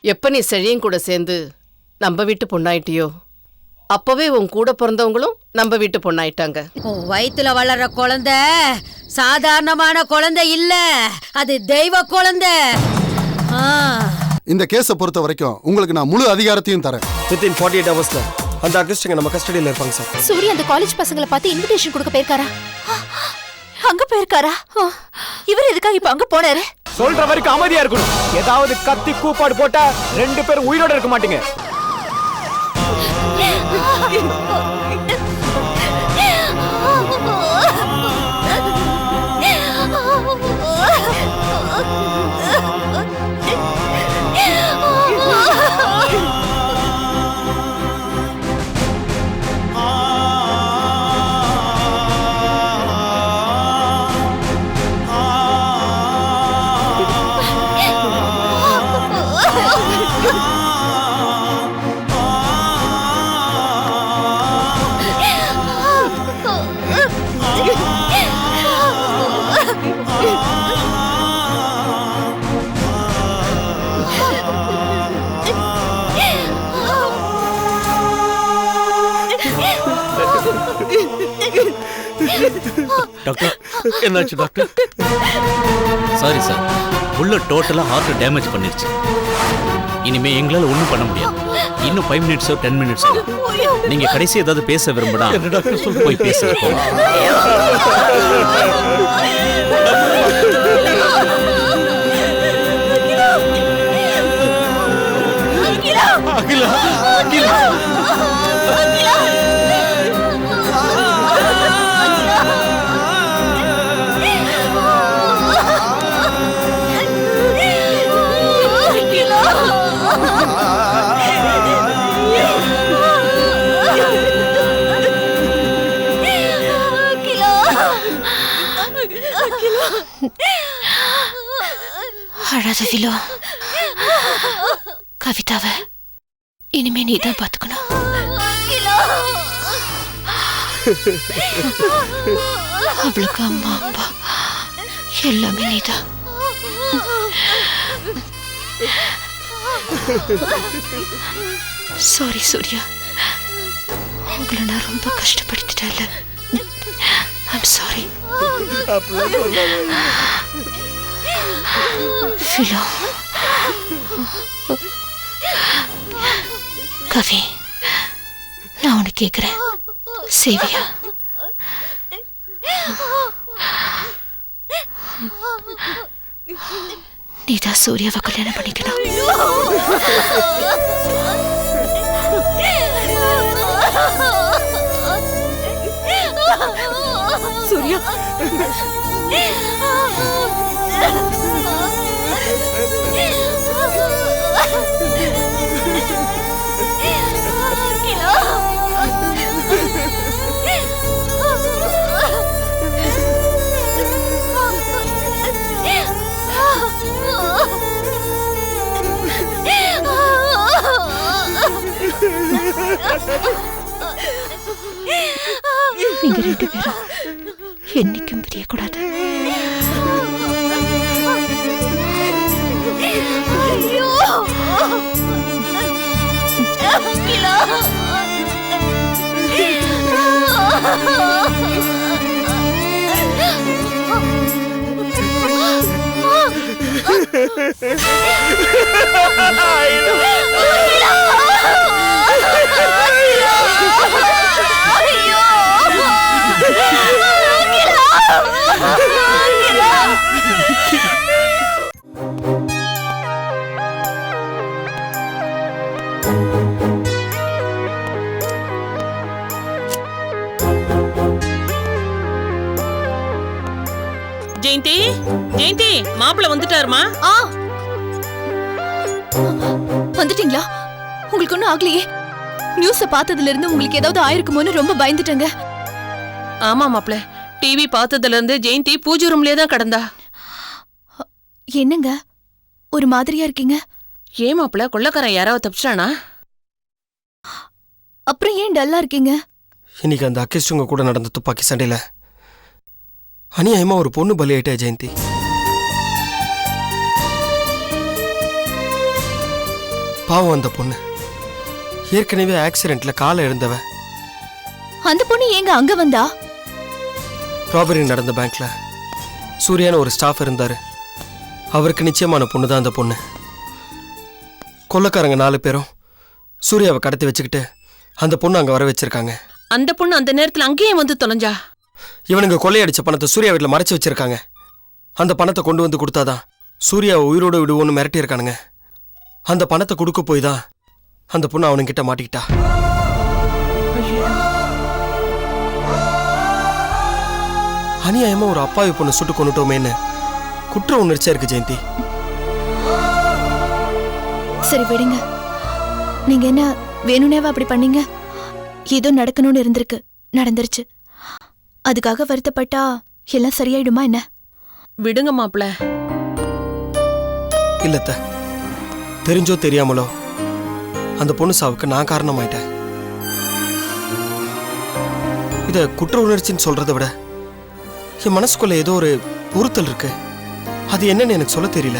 எப்ப நீ செழியன் கூட சேர்ந்து நம்ம வீட்டு பொண்ணாயிட்டியோ அப்பவே உன் கூட பிறந்தவங்களும் நம்ம வீட்டு பொண்ணாயிட்டாங்க. உன் வயித்துல வளர்ற குழந்தை சாதாரணமான குழந்தை இல்ல, அது தெய்வ குழந்தை. இந்த கேஸை பொறுத்த வரைக்கும் உங்களுக்கு நான் முழு அதிகாரத்தையும் தரேன். வித்தின் 48 ஹவர்ஸ்ல அந்த அக்யூஸ்டுங்க நம்ம கஸ்டடியில் இருப்பாங்க சார். சூரிய அந்த காலேஜ் பசங்களை பார்த்து இன்விடேஷன் கொடுக்க போயிருக்காரா? அங்க போயிருக்காரா? இவர் எதுக்காக இப்ப அங்க போனாரு? சொல்ற வரைக்கும் அமைதியா இருக்கணும். ஏதாவது கத்தி கூப்பாடு போட்டா 2 பேரும் உயிரோட இருக்க மாட்டீங்க. டாக்டர், என்னாச்சு டாக்டர்? சாரி சார், புல்லட் டோட்டலா ஹார்ட் டேமேஜ் பண்ணிருச்சு. இனிமே எங்களால ஒண்ணும் பண்ண முடியாது. இன்னும் 5 மினிட்ஸோ 10 மினிட்ஸோ. நீங்க கடைசி ஏதாவது பேச விரும்பினா போய் பேசுங்க. அழாத விலோ. கவிதாவை இனிமே நீ தான் பாத்துக்கணும். அவளுக்கு அம்மா அப்பா எல்லாமே நீதான். சாரி சூர்யா, உங்களை நான் ரொம்ப கஷ்டப்படுத்திட்டேன்ல. I'm sorry. ஃபிலோ, கவி, நான் உனக்கு கேட்கிறேன், சேவியா? நீதான் சூர்யாவை கல்யாணம் பண்ணிக்கணும். சூர்யா, நீங்க 2 பேரும் என்னைக்கும் பிரியக்கூடாது. ஜெயந்தி, ஜெயந்தி, மாப்பிள்ள வந்துட்டாருமா? வந்துட்டீங்களா? உங்களுக்கு ஒன்னும் ஆகலையே? நியூஸ பார்த்ததுல இருந்து உங்களுக்கு ஏதாவது ஆயிருக்குமோன்னு ரொம்ப பயந்துட்டேங்க. ஆமா மாப்பிள்ள, டிவி பார்த்ததுல இருந்து ஜெயந்தி பூஜை ரூம்லயே தான் கிடந்தா. என்னங்க ஒரு மாதிரியா இருக்கீங்க? ஏன் மாப்பிள்ள, கொள்ளக்காரன் யாராவது தப்பிச்சானா? அப்புறம் ஏன் டல்லா இருக்கீங்க? இன்னைக்கு அந்த அக்யூஸ்டுங்க கூட நடந்த துப்பாக்கி சண்டையில அநியாயமா ஒரு பொண்ணு பலியாயிட்டா ஜெயந்தி. பாவம் அந்த பொண்ணு ஏற்கனவே ஆக்சிடென்ட்ல காலை இழந்தவ. அந்த பொண்ணு ஏங்க அங்க வந்தா? ராபரி நடந்த பேங்க்ல சூர்யான்னு ஒரு ஸ்டாஃப் இருந்தாரு. அவருக்கு நிச்சயமான பொண்ணு தான் அந்த பொண்ணு. கொள்ளக்காரங்க 4 பேரும் சூர்யாவை கடத்தி வச்சுக்கிட்டு அந்த பொண்ணு அங்க வர வச்சிருக்காங்க. அந்த பொண்ணு அந்த நேரத்துல அங்கேயே வந்து தொலைஞ்சா? இவனுங்க கொள்ளையடிச்ச பணத்தை சூர்யா வீட்டில் மறைச்சு வச்சிருக்காங்க. அந்த பணத்தை கொண்டு வந்து கொடுத்தாதான் சூர்யாவை உயிரோடு விடுவோன்னு மிரட்டி இருக்கானுங்க. அந்த பணத்தை கொடுக்க போய் தான் அந்த பொண்ணு அவனுங்கிட்ட மாட்டிக்கிட்டா. அநியாயமா ஒரு அப்பாவி பொண்ணு சுட்டு கொண்டுட்டோமேன்னு குற்ற உணர்ச்சியா இருக்கு ஜெயந்தி. சரி விடுங்க. நீங்க என்ன வேணும்னேவா அப்படி பண்ணீங்க? ஏதோ நடக்கணும்னு இருந்திருக்கு, நடந்துருச்சு. அதுக்காக வருத்தப்பட்டா எல்லாம் சரியாயிடுமா என்ன? விடுங்க மாப்பிள. இல்லத்த, தெரிஞ்சோ தெரியாமலோ அந்த பொண்ணு சாவுக்கு நான் காரணமாயிட்டேன். இத குற்ற உணர்ச்சின்னு சொல்றதை விட என் மனசுக்குள்ள ஏதோ ஒரு உறுத்தல் இருக்கு. அது என்னன்னு எனக்கு சொல்ல தெரியல.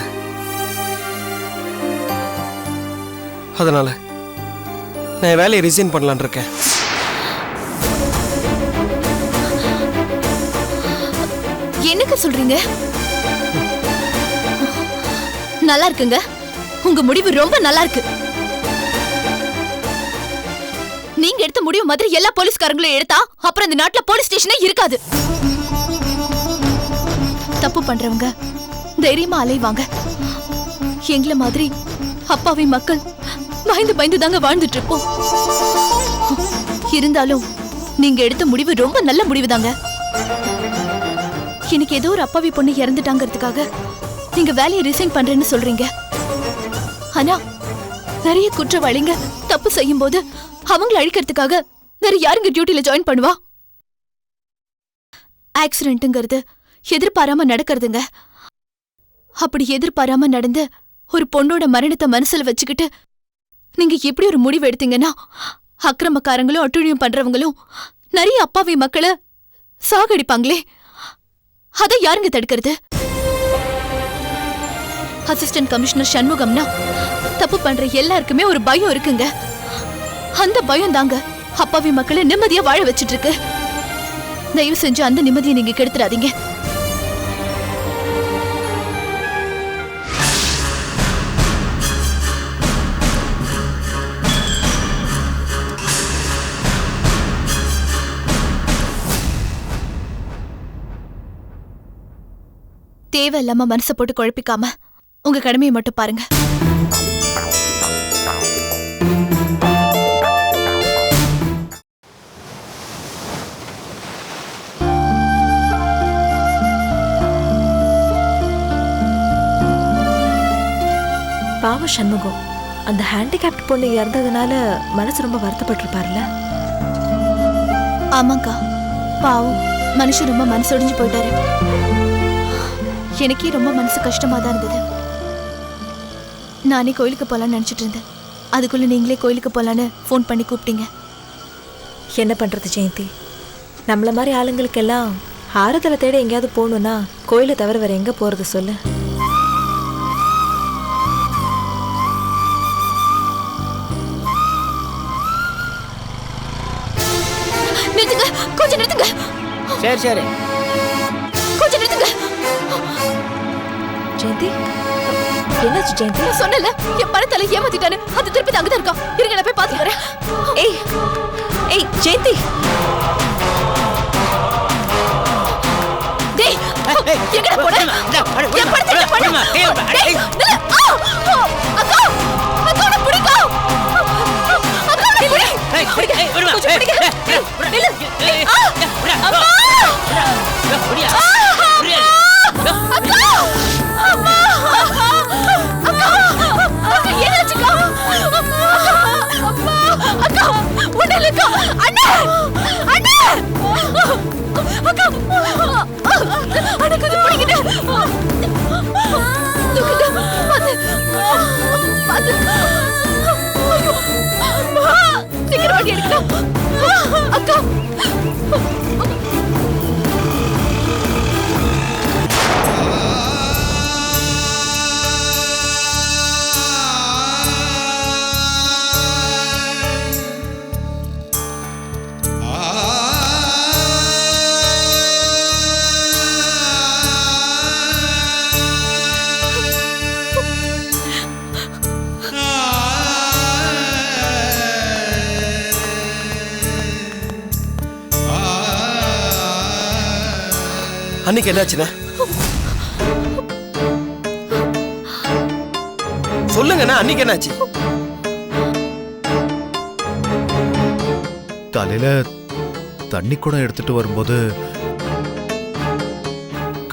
அதனால நான் என் வேலையை ரிசைன் பண்ணலான் இருக்கேன். என்னங்க சொல்றீங்க? நல்லா இருக்குங்க, உங்க முடிவு ரொம்ப நல்லா இருக்கு. நீங்க எடுத்த முடிவு மாதிரி எல்லா போலீஸ்காரங்களும் எடுத்தா அப்புறம் இந்த நாட்டுல போலீஸ் ஸ்டேஷனே இருக்காது. தப்பு பண்றவங்க தைரியமா அலைவாங்க. எங்கள மாதிரி அப்பாவி மக்கள் பயந்து பயந்து தாங்க வாழ்ந்துட்டு இருப்போம். இருந்தாலும் நீங்க எடுத்த முடிவு ரொம்ப நல்ல முடிவு தாங்க. எனக்கு ஏதோ ஒரு அப்பாவி பொண்ணு இறந்துட்டாங்கிறதுக்காக நீங்க வேலையை ரிசைன் பண்றேன்னு சொல்றீங்க. ஆனா நிறைய குற்றவாளிங்க தப்பு செய்யும் போது அவங்களை அழிக்கிறதுக்காக வேற யாருங்க டியூட்டில ஜாயின் பண்ணுவா? ஆக்சிடென்ட்ங்கிறது எதிர்பாராம நடக்கிறதுங்க. அப்படி எதிர்பாராம நடந்து ஒரு பொண்ணோட மரணத்தை மனசுல வச்சுக்கிட்டு நீங்க எப்படி ஒரு முடிவு எடுத்தீங்கன்னா அக்கிரமக்காரங்களும் அட்டுழியம் பண்றவங்களும் நிறைய அப்பாவி மக்களை சாகடிப்பாங்களே, அதை யாருங்க தடுக்கிறது? அசிஸ்டன்ட் கமிஷனர் சண்முகம்னா தப்பு பண்ற எல்லாருக்குமே ஒரு பயம் இருக்குங்க. அந்த பயம் தாங்க அப்பாவி மக்களை நிம்மதியா வாழ வச்சிட்டு இருக்கு. தயவு செஞ்சு அந்த நிம்மதியை நீங்க கெடுத்துறாதீங்க. தேவையில்லாம மனசை போட்டு குழப்பிக்காம உங்க கடமையை மட்டும் பாருங்க. பாவம் சண்முகம், அந்த ஹேண்டிகேப்ட் பொண்ணு இறந்ததுனால மனசு ரொம்ப வருத்தப்பட்டிருப்பார்ல? ஆமாக்கா, பாவம் மனுஷன் ரொம்ப மனசொடிஞ்சு போயிட்டாரு. எனக்கே ரொம்ப மனசு கஷ்டமா தான் இருந்தது. நானே கோயிலுக்கு போலான்னு நினைச்சிட்டு இருந்தேன். அதுக்குள்ள நீங்களே கோயிலுக்கு போலான்னு ஃபோன் பண்ணி கூப்பிட்டீங்க. என்ன பண்றது ஜெயந்தி, நம்மள மாதிரி ஆளுங்களுக்கெல்லாம் ஆறுதலை தேட எங்கேயாவது போகணும்னா கோயிலை தவிர வேற எங்க போறது சொல்லு? நிறுத்துங்க, கொஞ்சம் நிறுத்துங்க. சரி சரி, கொஞ்சம் நிறுத்துங்க. ஜெயந்தி, என்னாச்சு ஜெயந்தி? சொன்னல என் பணத்தால ஏமாத்திட்டானு, அது திருப்பி அங்கதான் இருக்கா. இருங்க, நான் போய் பாத்துட்டு வரேன். ஏய் ஏய் ஜெயந்தி, டேய் எங்கடா போற? என் பணத்தை என்ன பண்ண? டேய் நில்லு. அக்கா அக்கா நான் பிடிக்கோ. அக்கா நான் பிடி. ஏய் விடுமா. நில்லு. அம்மா அக்கா. அம்மா அக்கா அக்கா என்னாச்சுக்கா? அம்மா அக்கா உடலுக்கா. அண்ணா அண்ணா அக்கா அண்ணா கொஞ்சம் பிடிக்கிட்டு தூக்கிட்டு பாத்து பாத்து. சீக்கிரம் வண்டி எடுக்கணும் அக்கா. அன்னைக்கு என்னாச்சுண்ணே? சொல்லுங்கண்ணா, அன்னைக்கு என்னாச்சு? காலையில தண்ணி குடம் எடுத்துட்டு வரும்போது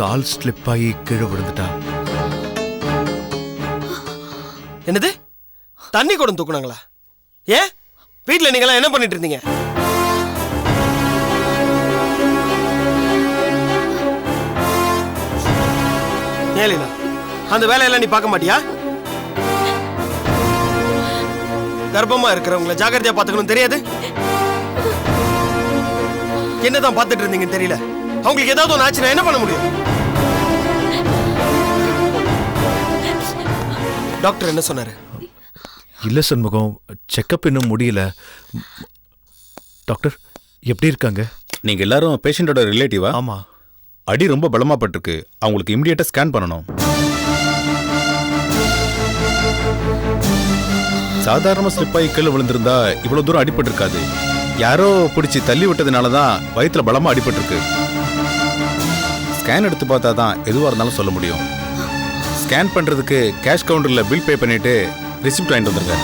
கால் ஸ்லிப் ஆகி கீழே விழுந்துட்டா. என்னது? தண்ணி குடம் தூக்குனாங்களா? ஏன் வீட்டுல நீங்களாம் என்ன பண்ணிட்டு இருந்தீங்க? ஏலினா, அந்த வேலையெல்லாம் நீ பார்க்க மாட்டியா? கர்ப்பமா இருக்கிறவங்கள ஜாக்கிரதையா பாத்துக்கணும் தெரியாது? என்னதான் பார்த்துட்டு இருந்தீங்கன்னு தெரியல. அவங்களுக்கு ஏதாவது ஒன்று ஆச்சுன்னா என்ன பண்ண முடியும்? டாக்டர் என்ன சொன்னாரு? இல்ல சண்முகம், செக்கப் இன்னும் முடியல. டாக்டர் எப்படி இருக்காங்க? நீங்க எல்லாரும் பேஷண்டோட ரிலேட்டிவா? ஆமா. அடி ரொம்ப பலமா பட்டிருக்கு. அவங்களுக்கு இமிடியேட்டா ஸ்கேன் பண்ணணும். சாதாரண ஸ்லிப் ஆகி கீழே விழுந்திருந்தா இவ்வளவு தூரம் அடிபட்டு இருக்காது. யாரோ பிடிச்சி தள்ளி விட்டதுனால தான் வயிற்றுல பலமா அடிபட்டிருக்கு. ஸ்கேன் எடுத்து பார்த்தா தான் எதுவாக இருந்தாலும் சொல்ல முடியும். ஸ்கேன் பண்றதுக்கு கேஷ் கவுண்டர்ல பில் பே பண்ணிட்டு ரிசிப்ட் வாங்கிட்டு வந்துருங்க.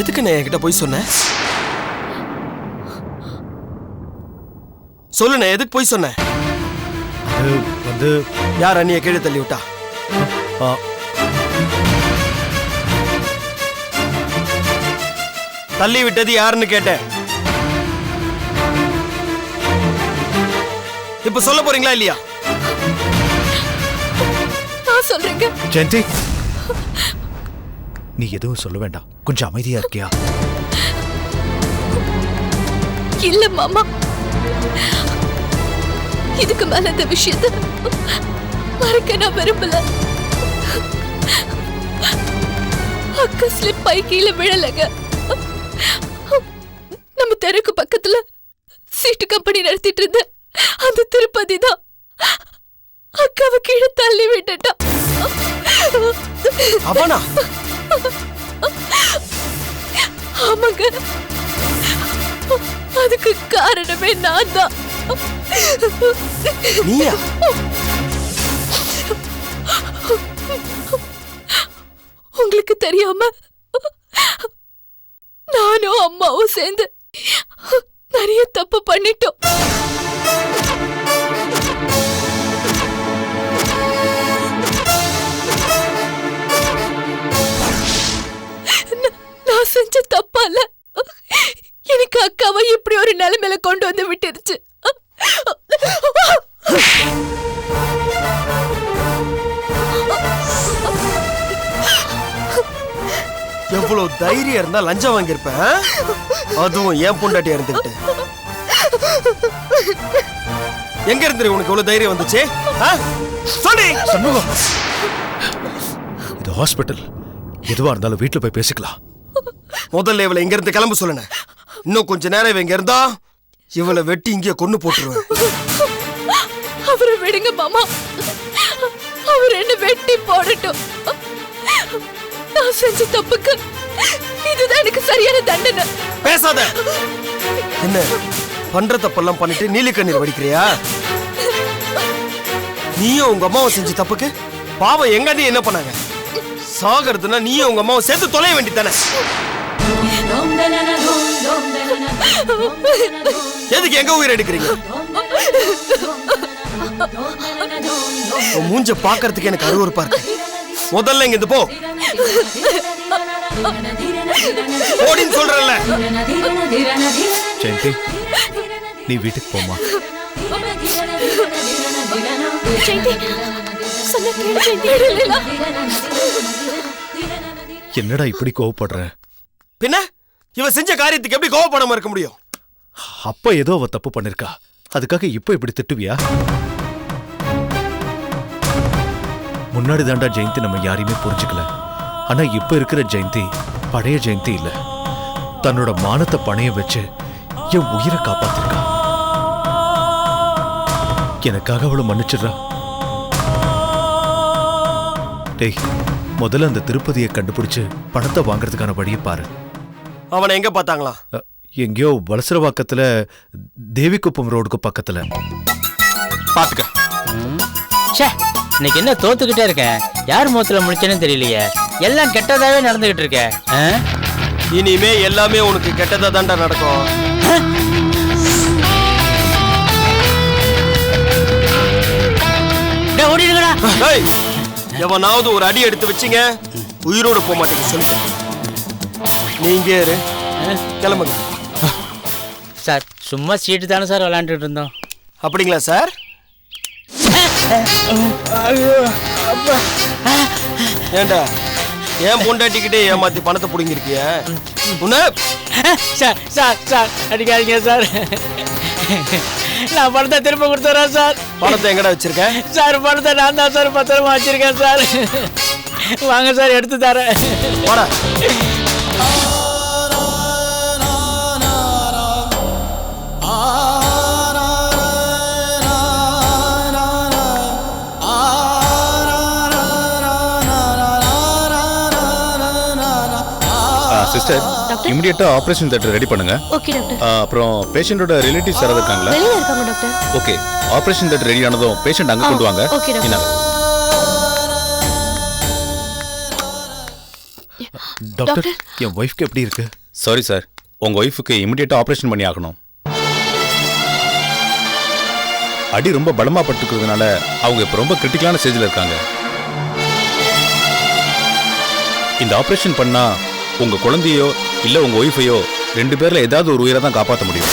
எதுக்கு நான் என்கிட்ட போய் சொன்னேன்? சொல்லுண்ணே, எதுக்கு போய் சொன்னேன்? அது வந்து யார் அண்ணிய கீழே தள்ளி விட்டா? தள்ளி விட்டது யாருன்னு கேட்டேன். இப்ப சொல்ல போறீங்களா இல்லையா? நான் சொல்றேங்க. ஜெயந்தி, நீ எதுவும் சொல்ல வேண்டாம். கொஞ்சம் அமைதியா இருக்கியா? இல்ல மாமா, இதுக்கு மேல இந்த விஷயத்தை மறக்க நான் விரும்பல. அக்கா ஸ்லிப் ஆகி கீழே விழலங்க. நம்ம தெருக்கு பக்கத்துல சீட்டு கம்பெனி நடத்திட்டு இருந்த அந்த திருப்பதி தான் அக்காவை கீழே தள்ளி விட்டுட்டா. அவனா? ஆமாங்க, அதுக்கு காரணமே நான் தான். நீயா? உங்களுக்கு தெரியாம நானும் அம்மாவும் சேர்ந்து நிறைய தப்பு பண்ணிட்டோம். நான் செஞ்ச தப்பால எனக்கு அக்காவை இப்படி ஒரு நிலைமையில கொண்டு வந்து விட்டுருச்சு. எவ்வளவு தைரியம் இருந்தா லஞ்சம் வாங்கியிருப்பேன். அதுவும் ஏன் பொண்டாட்டியா இருந்துகிட்டு. எங்க இருந்து உனக்கு எவ்வளவு தைரியம் வந்துச்சு? சொல்லி சண்முகம், இது ஹாஸ்பிட்டல். எதுவா இருந்தாலும் வீட்டுல போய் பேசிக்கலாம். முதல்ல இவளை இங்க இருந்து கிளம்ப சொல்லுங்க. இன்னும் கொஞ்ச நேரம் இவ இங்க இருந்தா இவளை வெட்டி இங்கே கொன்னு போட்டுருவேன். அவரை விடுங்க மாமா, அவர் என்ன வெட்டி போடட்டும். நான் செஞ்ச தப்புக்கு இதுதான் எனக்கு சரியான தண்டனை. பேசாத. என்ன பண்ற தப்பெல்லாம் பண்ணிட்டு நீலி கண்ணீர் வடிக்கிறியா? நீயும் உங்க அம்மாவை செஞ்ச தப்புக்கு பாவம் எங்க நீ என்ன பண்ணாங்க? சாகிறதுனா நீயும் உங்க அம்மாவை சேர்த்து தொலைய வேண்டித்தானே? எதுக்கு எங்க உயிர் எடுக்கிறீங்க? மூஞ்ச பாக்குறதுக்கு எனக்கு அருவருப்பா இருக்கு. முதல்ல இங்க இருந்து போ. ஓடின்னு சொல்றல. ஜெயந்தி, நீ வீட்டுக்கு போமா. என்னடா இப்படி கோவப்படுற? பின்ன இவ செஞ்ச காரியத்துக்கு எப்படி கோவப்படாம இருக்க முடியும்? அப்ப ஏதோ அவ தப்பு பண்ணிருக்கா, அதுக்காக இப்ப இப்படி திட்டுவியா? முன்னாடி தாண்டா ஜெயந்தி நம்ம யாரையுமே புரிஞ்சுக்கல. ஆனா இப்ப இருக்கிற ஜெயந்தி பழைய ஜெயந்தி இல்ல. தன்னோட மானத்தை பணைய வச்சு என் உயிரை காப்பாத்திருக்கா. எனக்காக அவளை மன்னிச்சிடுறா. டேய், முதல்ல அந்த திருப்பதியை கண்டுபிடிச்சு பணத்தை வாங்குறதுக்கான வழியை பாரு. அவனை எங்க பார்த்தாங்களா? எங்கேயோ வலசரவாக்கத்துல தேவிக்குப்பம் ரோடுக்கு பக்கத்துல. பாத்துக்க. ச்சே, இன்னைக்கு என்ன தோத்துக்கிட்டே இருக்கேன். யார் முகத்துல முடிச்சேன்னு தெரியலையே. எல்லாம் கெட்டதாவே நடந்துகிட்டு இருக்க. இனிமே எல்லாமே உனக்கு கெட்டதா தாண்டா நடக்கும். ஓடிடுங்கடா. எவனாவது ஒரு அடி எடுத்து வச்சிங்க உயிரோட போக மாட்டேங்க சொல்லிட்டேன். நீங்க கிளம்புங்க. சார் சும்மா சீட்டு தானே சார் விளையாண்டுட்டு இருந்தோம். அப்படிங்களா சார்? ஏண்டா ஏன் பொண்டாட்டிக்கிட்டே ஏமாத்தி பணத்தை புடுங்கிருக்கிய? சார் சார் சார் அடிக்காதீங்க சார். நான் பணத்தை திரும்ப கொடுத்துறேன் சார். பணத்தை எங்கடா வச்சிருக்க? சார் பணத்தை நான் தான் சார் பத்திரமா வச்சிருக்கேன் சார். வாங்க சார் எடுத்து தரேன். வாடா. சிஸ்டர், இமிடியேட்டா ஆபரேஷன் தியேட்டர் ரெடி பண்ணுங்க. Okay doctor. அப்புறம் பேஷண்டோட ரிலேட்டிவ்ஸ் யாராவது இருக்காங்களா? வெளியில இருக்காங்க doctor. Okay, operation theatre ready ஆனதும் பேஷண்ட் அங்க கொண்டு வாங்க. Okay doctor. டாக்டர், என் ஒய்ஃப்க்கு எப்படி இருக்கு? சாரி சார், உங்க ஒய்ஃபுக்கு இமிடியேட்டா ஆபரேஷன் பண்ணி ஆகணும். அடி ரொம்ப பலமா பட்டுக்கிறதுனால அவங்க இப்ப ரொம்ப கிரிட்டிக்கலான ஸ்டேஜ்ல இருக்காங்க. இந்த ஆபரேஷன் பண்ணா உங்க குழந்தையோ இல்ல உங்க ஒய்ஃபையோ ரெண்டு பேர்ல ஏதாவது ஒரு உயிரை தான் காப்பாற்ற முடியும்.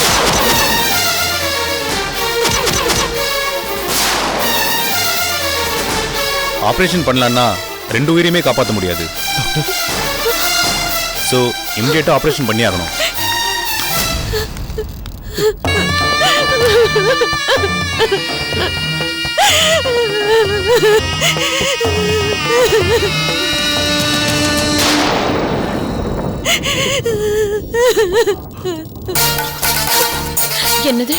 ஆபரேஷன் பண்ணலன்னா ரெண்டு உயிரையுமே காப்பாற்ற முடியாது. ஸோ இமிடியேட்டா ஆபரேஷன் பண்ணி ஆகணும். என்னது,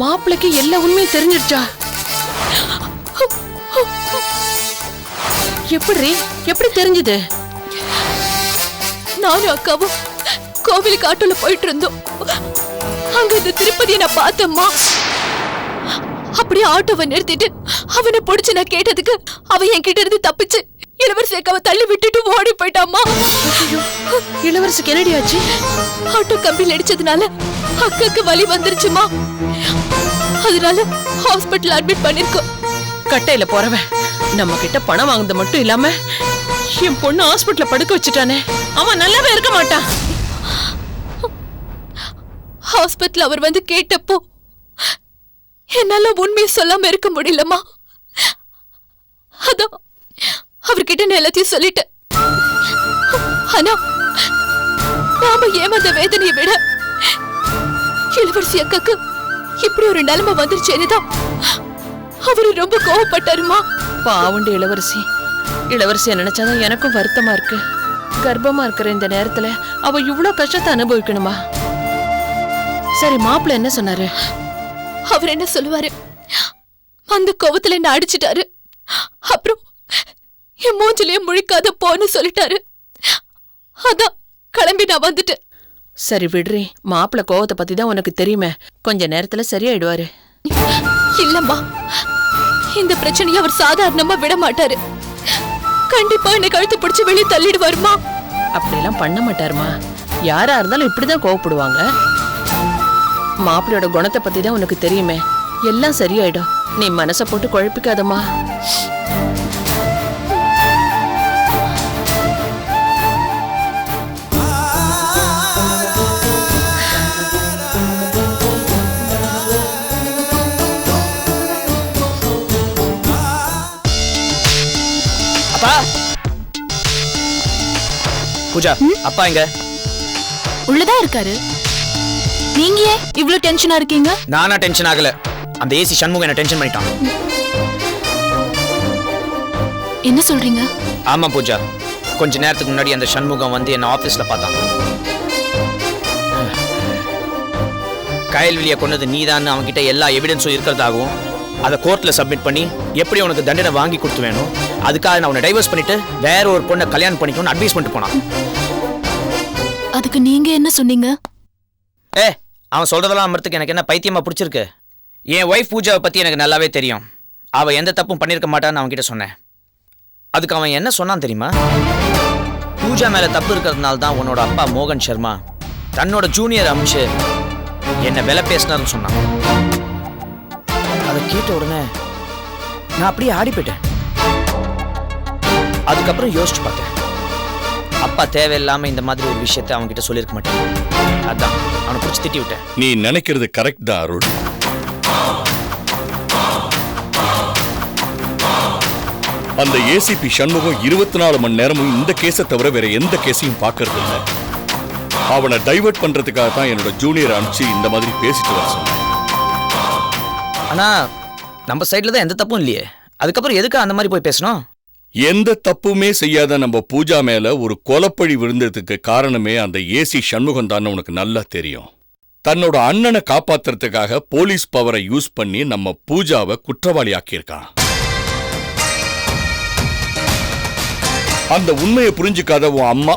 மாப்பிளைக்கு எல்லா உண்மையும் தெரிஞ்சிருச்சா? எப்படி தெரிஞ்சது? நானும் அக்காவும் கோவிலுக்கு ஆட்டோல போயிட்டு இருந்தோம். அங்க இந்த திருப்பதியை நான் பார்த்தேம்மா. அப்படியே ஆட்டோவை நிறுத்திட்டு அவனை பிடிச்சு நான் கேட்டதுக்கு அவன் என்கிட்ட இருந்து தப்பிச்சு இளவரசி அக்காவை தள்ளி விட்டுட்டு ஓடி போயிட்டாமா. இளவரசி கென்னடி ஆச்சு? ஆட்டோ கம்பியில் அடிச்சதுனால அக்காக்கு வலி வந்துருச்சுமா. அதனால ஹாஸ்பிட்டல் அட்மிட் பண்ணிருக்கோம். கட்டையில போறவன் நம்ம கிட்ட பணம் வாங்குறது மட்டும் இல்லாம என் பொண்ணு ஹாஸ்பிட்டல்ல படுக்க வச்சுட்டானே, அவன் நல்லாவே இருக்க மாட்டான். ஹாஸ்பிட்டல் அவர் வந்து கேட்டப்போ என்னால உண்மையை சொல்லாம இருக்க முடியலமா. அதான் அவர்கிட்ட நான் எல்லாத்தையும் சொல்லிட்டேன். ஆனா நாம ஏமாந்த வேதனையை விட இளவரசி அக்காக்கு இப்படி ஒரு நிலைமை வந்துருச்சேன்னுதான் அவரு ரொம்ப கோவப்பட்டாருமா. பாவுண்டு இளவரசி. இளவரசிய நினைச்சாதான் எனக்கும் வருத்தமா இருக்கு. கர்ப்பமா இருக்கிற இந்த நேரத்துல அவ இவ்வளவு கஷ்டத்தை அனுபவிக்கணுமா? சரி, மாப்பிள்ள என்ன சொன்னாரு? அவர் என்ன சொல்லுவாரு, அந்த கோவத்துல என்ன அடிச்சிட்டாரு. அப்புறம் என் மூஞ்சிலேயே முழிக்காத போன்னு சொல்லிட்டாரு. அதான் கிளம்பி நான் வந்துட்டேன். சரி விடுறி, மாப்பிள்ள கோவத்தை பத்தி தான் உனக்கு தெரியுமே, கொஞ்ச நேரத்துல சரியாயிடுவாரு. இல்லம்மா, இந்த பிரச்சனையை அவர் சாதாரணமா விட மாட்டாரு. கண்டிப்பா என்னை கழுத்து பிடிச்சு வெளியே தள்ளிடுவாருமா. அப்படியெல்லாம் பண்ண மாட்டாருமா. யாரா இருந்தாலும் இப்படிதான் கோவப்படுவாங்க. மாப்பிள்ளையோட குணத்தை பத்தி தான் உனக்கு தெரியுமே, எல்லாம் சரியாயிடும். நீ மனசை போட்டு குழப்பிக்காதம்மா. அப்பா, பூஜா, அப்பா எங்க? உள்ளதான் இருக்காரு. நீங்க ஏன் இவ்ளோ டென்ஷனா இருக்கீங்க? நானா டென்ஷன் ஆகல, அந்த ஏசி சண்முகம் என்ன டென்ஷன் பண்ணிட்டான். என்ன சொல்றீங்க? ஆமா பூஜா, கொஞ்ச நேரத்துக்கு முன்னாடி அந்த சண்முகம் வந்து என்ன ஆபீஸ்ல பார்த்தான். கயல்விழியை கொண்டது நீதான் அவன்கிட்ட எல்லா எவிடன்ஸும் இருக்கிறதாகவும் அதை கோர்ட்ல சப்மிட் பண்ணி எப்படி உனக்கு தண்டனை வாங்கி கொடுத்து வேணும், அதுக்காக நான் உன்னை டைவர்ஸ் பண்ணிட்டு வேற ஒரு பொண்ணை கல்யாணம் பண்ணிக்கணும்னு அட்வைஸ் பண்ணிட்டு போனான். அதுக்கு நீங்க என்ன சொன்னீங்க? அவன் சொல்றதெல்லாம் நம்புறதுக்கு எனக்கு என்ன பைத்தியமா பிடிச்சிருக்கு? என் ஒய்ஃப் பூஜாவை பத்தி எனக்கு நல்லாவே தெரியும். அவ எந்த தப்பும் பண்ணியிருக்க மாட்டான்னு அவன்கிட்ட சொன்னேன். அதுக்கு அவன் என்ன சொன்னான் தெரியுமா? பூஜா மேல தப்பு இருக்கிறதுனால தான் உன்னோட அப்பா மோகன் சர்மா தன்னோட ஜூனியர் அமிச்சு என்ன விலை பேசினார்னு சொன்னான். அதை கேட்ட உடனே நான் அப்படியே ஆடி போயிட்டேன். அதுக்கப்புறம் யோசிச்சு பார்த்தேன், அப்பா தேவையில்லாம இந்த மாதிரி ஒரு விஷயத்தை அவங்க கிட்ட சொல்லியிருக்க மாட்டேன். அதான் அவனை பிடிச்சி திட்டி விட்டேன். நீ நினைக்கிறது கரெக்ட் தான் அருள். அந்த ஏசிபி சண்முகம் 24 மணி நேரமும் இந்த கேஸை தவிர வேற எந்த கேஸையும் பார்க்கறது இல்லை. அவனை டைவர்ட் பண்றதுக்காக தான் என்னோட ஜூனியர் அனுப்பிச்சு இந்த மாதிரி பேசிட்டு வர சொன்னேன். ஆனா நம்ம சைட்ல தான் எந்த தப்பும் இல்லையே, அதுக்கப்புறம் எதுக்கு அந்த மாதிரி போய் பேசணும்? எந்த தப்புமே செய்யாத நம்ம பூஜா மேல ஒரு கொலைப்பழி விழுந்ததுக்கு காரணமே அந்த ஏசி சண்முகம் தான் உனக்கு நல்லா தெரியும். தன்னோட அண்ணனை காப்பாத்துறதுக்காக போலீஸ் பவரை யூஸ் பண்ணி நம்ம பூஜாவை குற்றவாளி ஆக்கியிருக்கான். அந்த உண்மையை புரிஞ்சுக்காத உன் அம்மா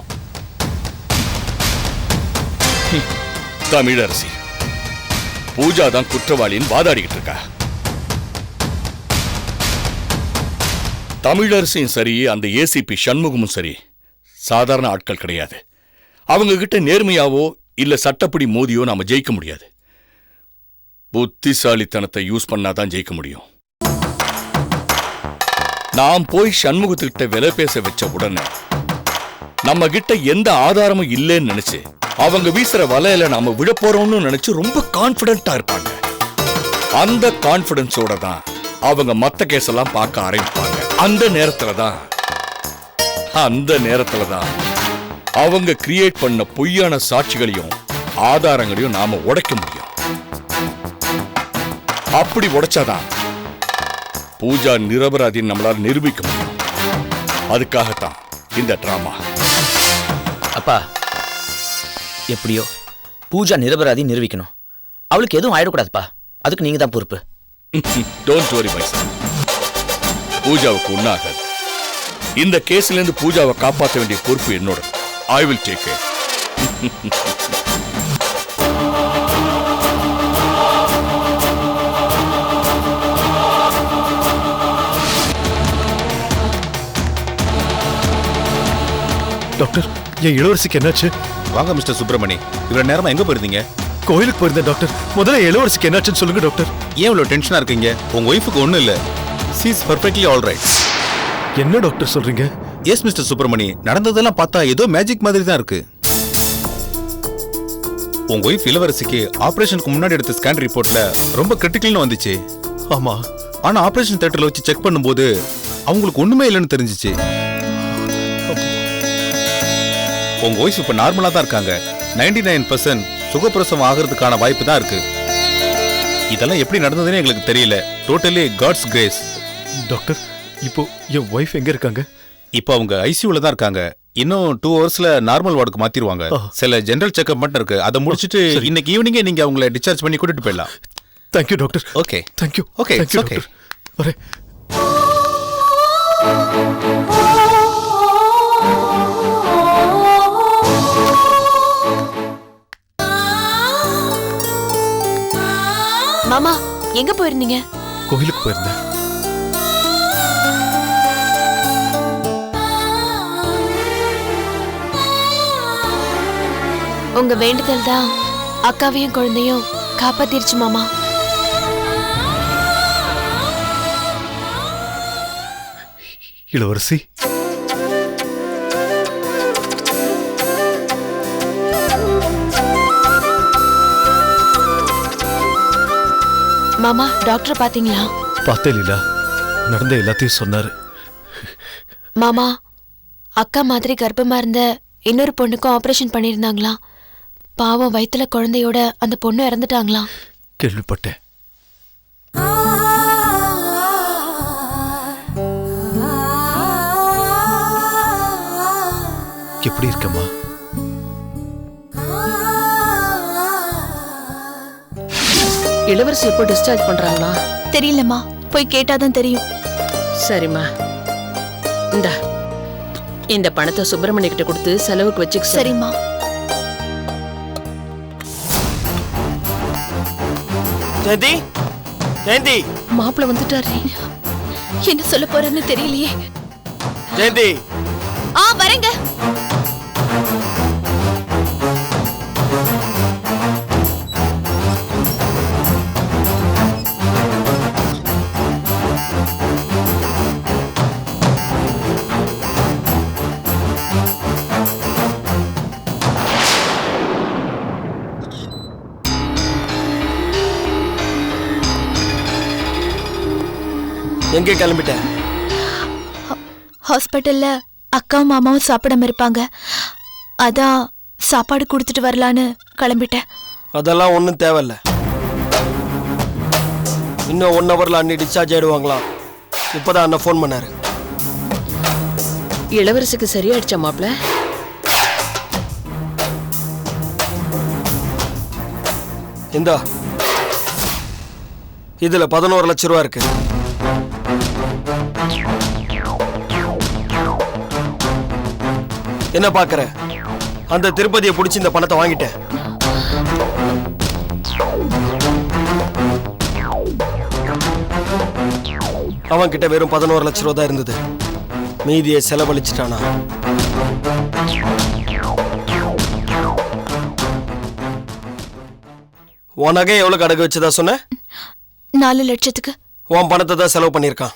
தமிழரசி பூஜா தான் குற்றவாளின்னு வாதாடிக்கிட்டு இருக்கா. தமிழரசியும் சரி, அந்த ஏசிபி சண்முகமும் சரி, சாதாரண ஆட்கள் கிடையாது. அவங்க கிட்ட நேர்மையாவோ இல்ல சட்டப்படி மோதியோ நாம ஜெயிக்க முடியாது. புத்திசாலித்தனத்தை யூஸ் பண்ணாதான் ஜெயிக்க முடியும். நாம் போய் சண்முகத்துக்கிட்ட விலை பேச வச்ச உடனே நம்ம கிட்ட எந்த ஆதாரமும் இல்லைன்னு நினைச்சு அவங்க வீசுற வலையில நாம விழ போறோம்னு நினைச்சு ரொம்ப கான்பிடென்டா இருப்பாங்க. அந்த கான்பிடன்ஸோட தான் அவங்க மத்த கேஸெல்லாம் பார்க்க ஆரம்பிப்பாங்க. அந்த நேரத்துல தான் அவங்க கிரியேட் பண்ண பொய்யான சாட்சிகளையும் ஆதாரங்களையும் நாம உடைக்க முடியும். அப்படி உடைச்சாதான் பூஜா நிரபராதின்னு நம்மளால நிரூபிக்க முடியும். அதுக்காகத்தான் இந்த டிராமா. அப்பா, எப்படியோ பூஜா நிரபராதி நிரூபிக்கணும். அவளுக்கு எதுவும் ஆயிடக்கூடாதுப்பா, அதுக்கு நீங்க தான் பொறுப்பு. Don't worry my son. பூஜாவுக்கு ஒண்ணாகாது. இந்த கேஸ்ல இருந்து பூஜாவை காப்பாற்ற வேண்டிய பொறுப்பு என்னோட. I will take care. Doctor, என் இளவரசிக்கு என்னாச்சு? வாங்க மிஸ்டர் சுப்பிரமணி. இவ்வளவு நேரமா எங்க போயிருந்தீங்க? கோயிலுக்கு போயிருந்தேன் டாக்டர். முதல்ல இளவரசிக்கு என்னாச்சுன்னு சொல்லுங்க டாக்டர். ஏன் இவ்வளவு டென்ஷனா இருக்கீங்க? உங்க ஒய்ஃபுக்கு ஒண்ணும் இல்ல. She is perfectly all right. என்ன டாக்டர் சொல்றீங்க? எஸ் மிஸ்டர் சுப்பிரமணி, நடந்ததெல்லாம் பார்த்தா ஏதோ மேஜிக் மாதிரி தான் இருக்கு. உங்க ஒய்ஃப் இளவரசிக்கு ஆபரேஷனுக்கு முன்னாடி எடுத்த ஸ்கேன் ரிப்போர்ட்ல ரொம்ப கிரிட்டிக்கல்னு வந்துச்சு. ஆமா, ஆனா ஆபரேஷன் தியேட்டர்ல வச்சு செக் பண்ணும்போது அவங்களுக்கு ஒண்ணுமே இல்லைன்னு தெரிஞ்சிச்சு. உங்க ஒய்ஃப் இப்ப நார்மலா தான் இருக்காங்க. 99% சுகப்பிரசவம் ஆகிறதுக்கான வாய்ப்பு தான் இருக்கு. இதெல்லாம் எப்படி நடந்ததுன்னு எங்களுக்கு தெரியல. Totally God's grace. டாக்டர், இப்போ என் ஒய்ஃப் எங்க இருக்காங்க? இப்போ அவங்க ஐசியூல தான் இருக்காங்க. இன்னும் 2 ஹவர்ஸ்ல நார்மல் வார்டுக்கு மாத்திடுவாங்க. சில ஜெனரல் செக்அப் மட்டும் இருக்கு. அதை முடிச்சிட்டு இன்னைக்கு ஈவினிங்கே நீங்க அவங்களை டிஸ்சார்ஜ் பண்ணி கூட்டிட்டு போயிடலாம். Thank you doctor. Okay, thank you. Okay, thank you okay. Doctor. வரேன். மாமா, எங்க போயிருந்தீங்க? கோயிலுக்கு போயிருந்தேன். உங்க வேண்டுதல் தான் அக்காவையும் குழந்தையும் காப்பாத்திருச்சு மாமா. இளவரசி, மாமா, டாக்டர் பாத்தீங்களா? பார்த்தேன் லீலா. நடந்த எல்லாத்தையும் சொன்னாரு. மாமா, அக்கா மாதிரி கர்ப்பமா இருந்த இன்னொரு பொண்ணுக்கும் ஆபரேஷன் பண்ணிருந்தாங்களாம். பாவம், வயித்துல குழந்தையோட அந்த பொண்ணு இறந்துட்டாங்களாம். கேள்விப்பட்டேன். எப்படி இருக்கம்மா? இளவரசி எப்போ டிஸ்சார்ஜ் பண்றாங்களா? தெரியலம்மா, போய் கேட்டாதான் தெரியும். சரிம்மா, இந்த பணத்தை சுப்பிரமணிய கிட்ட கொடுத்து செலவுக்கு வச்சுக்க. சரிம்மா. ஜெயந்தி ஜெயந்தி மாப்பிள்ள வந்துட்டாரு. என்ன சொல்ல போறேன்னு தெரியலையே. ஜெயந்தி வரேங்க. எங்கே கிளம்பிட்ட? ஹாஸ்பிட்டல்ல அக்காவும் மாமாவும் சாப்பிடாம இருப்பாங்க. அதான் சாப்பாடு கொடுத்துட்டு வரலான்னு கிளம்பிட்டேன். அதெல்லாம் ஒன்றும் தேவையில்ல. இன்னும் 1 ஹவர்ல அண்ணி டிஸ்சார்ஜ் ஆயிடுவாங்களாம். இப்போதான் அண்ணன் ஃபோன் பண்ணாரு. இளவரசிக்கு சரியாயிடுச்சா மாப்பிள்ள? இந்தா இதுல 11 லட்சம் ரூபா இருக்கு. என்ன பாக்குற? அந்த திருப்பதியை பிடிச்சி இந்த பணத்தை வாங்கிட்டேன். அவன் கிட்ட வெறும் 11 லட்சம் ரூபா தான் இருந்தது. மீதியை செலவழிச்சிட்டானா? உன் நகை எவ்வளவு அடகு வச்சதா சொன்ன? 4 லட்சத்துக்கு. உன் பணத்தை தான் செலவு பண்ணியிருக்கான்.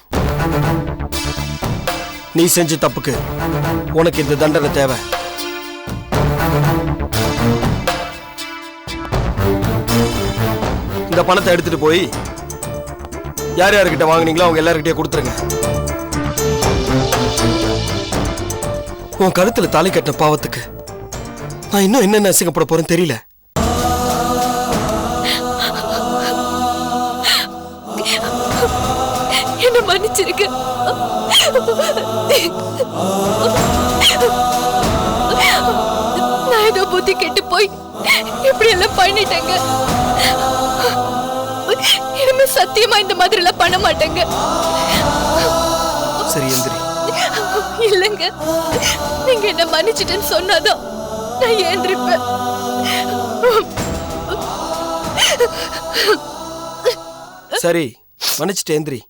நீ செஞ்ச தப்புக்கு உனக்கு இந்த தண்டனை தேவை. இந்த பணத்தை எடுத்துட்டு போய் யார் யார்கிட்ட வாங்குனீங்களோ அவங்க எல்லார்கிட்டயே கொடுத்துருங்க. உன் கழுத்துல தாலி கட்டின பாவத்துக்கு நான் இன்னும் என்னென்ன அசிங்கப்பட போறேன்னு தெரியல. என்ன மன்னிச்சிருக்க. நான் ஏதோ புத்தி கெட்டு போய் இப்படி எல்லாம் பண்ணிட்டேங்க. இனிமே சத்தியமா இந்த மாதிரி எல்லாம் பண்ண மாட்டேங்க. சரி எந்திரி. இல்லங்க, நீங்க என்ன மன்னிச்சிட்டேன்னு சொன்னாதான் நான் ஏந்திருப்பேன். சரி மன்னிச்சிட்டு எந்திரி.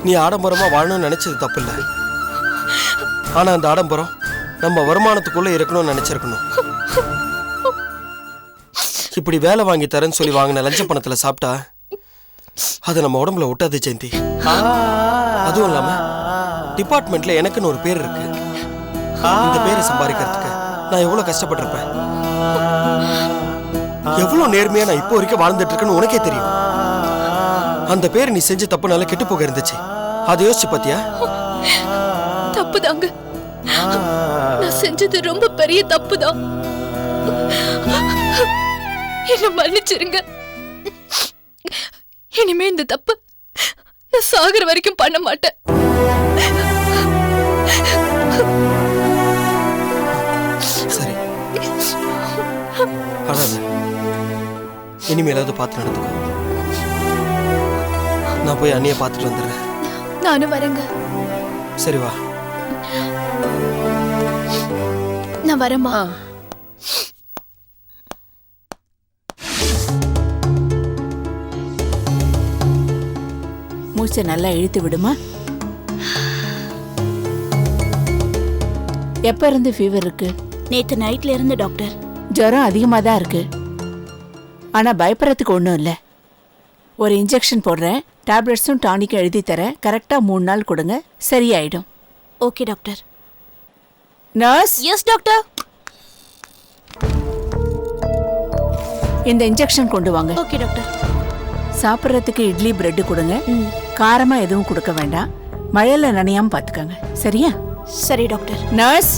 நீ ஆடம்பரமா வாழணும்னு நினைச்சது தப்பு இல்ல. ஆனா அந்த ஆடம்பரம் நம்ம வருமானத்துக்குள்ள இருக்கணும்னு நினைச்சிருக்கணும். இப்படி வேலை வாங்கி தரேன்னு சொல்லி வாங்கின லஞ்ச பணத்துல சாப்பிட்டா அது நம்ம உடம்புல ஒட்டாது ஜெயந்தி. அதுவும் இல்லாம டிபார்ட்மெண்ட்ல எனக்குன்னு ஒரு பேர் இருக்கு. இந்த பேரை சம்பாதிக்கிறதுக்கு நான் எவ்வளவு கஷ்டப்பட்டிருப்பேன். எவ்வளவு நேர்மையா நான் இப்போ வரைக்கும் வாழ்ந்துட்டு இருக்கேன்னு உனக்கே தெரியும். அந்த பேர் நீ செஞ்ச தப்புனால கெட்டு போக இருந்துச்சு. அதை யோசிச்சு பாத்தியா? தப்புதாங்க. நான் செஞ்சது ரொம்ப பெரிய தப்புதான். என்ன மன்னிச்சிருங்க. இனிமே இந்த தப்பு நான் சாகுற வரைக்கும் பண்ண மாட்டேன். சரி அழாத. இனிமேலாவது பார்த்து நடந்துக்கோ. நான் போய் அண்ணியை பார்த்துட்டு வந்துடுறேன். நானும் வரேங்க. சரி வா. நான் வரேம்மா. மூச்சை நல்லா இழுத்து விடுமா. எப்ப இருந்து ஃபீவர் இருக்கு? நேத்து நைட்ல இருந்து டாக்டர். ஜுரம் அதிகமாக தான் இருக்கு. ஆனா பயப்படுறதுக்கு ஒன்றும் இல்லை. ஒரு இன்ஜெக்ஷன் போடுறேன். டேப்லெட்ஸும் டானிக்கும் எழுதி தரேன். கரெக்டாக 3 நாள் கொடுங்க, சரியாயிடும். Okay doctor. Nurse. Yes doctor. இந்த இன்ஜெக்ஷன் கொண்டு வாங்க. Okay doctor. சாப்பிட்றதுக்கு இட்லி பிரெட் கொடுங்க. காரமா எதுவும் கொடுக்க வேண்டாம். மழையில நனையாம பாத்துக்கங்க, சரியா? சரி டாக்டர். நர்ஸ்.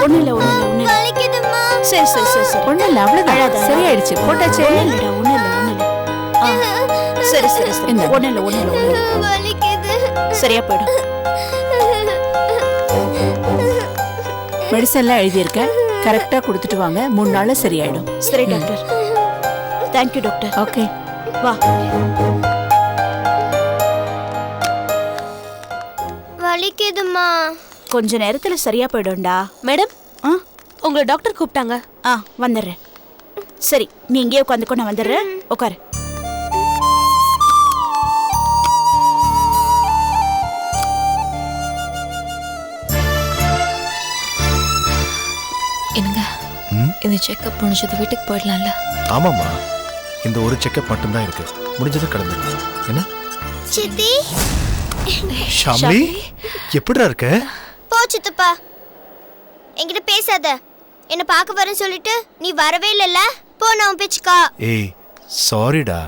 ஒண்ணு இல்ல வலிக்குதுமா. சரி சரி சரி சரி. ஒண்ணு இல்ல, அவ்வளவுதான். சரியாயிடுச்சு. போட்டாச்சு. ஒண்ணு இல்ல ஒண்ணு இல்ல. சரி சரி சரி. ஒண்ணு இல்ல வலிக்குது. சரியா போயிடும். மெடிசன்லாம் எழுதியிருக்கேன், கரெக்டா கொடுத்துட்டு வாங்க. 3 நாள்ல சரியாயிடும். சரி டாக்டர். Thank you doctor. ஓகே, வா. வலிக்குதுமா. கொஞ்ச நேரத்துல சரியா போயிடும்டா. மேடம், உங்களை டாக்டர் கூப்பிட்டாங்க. வந்துடுறேன். சரி, நீ இங்கேயே உட்காந்துக்கோ, நான் வந்துடுறேன். உட்காரு. என்னங்க, இந்த செக்கப் முடிஞ்சது வீட்டுக்கு போயிடலாம்ல? ஆமாம்மா, இந்த ஒரு செக்கப் மட்டும்தான் இருக்கு. முடிஞ்சது கிளம்பிடலாம். என்ன சித்தி? ஷாம்லி, எப்படிடா இருக்க? போ சித்தப்பா, என்கிட்ட பேசாத. என்ன பார்க்க வரேன்னு சொல்லிட்டு நீ வரவே இல்லைல்ல. போ, நான் பேச்சுக்கா. ஏய் சாரிடா,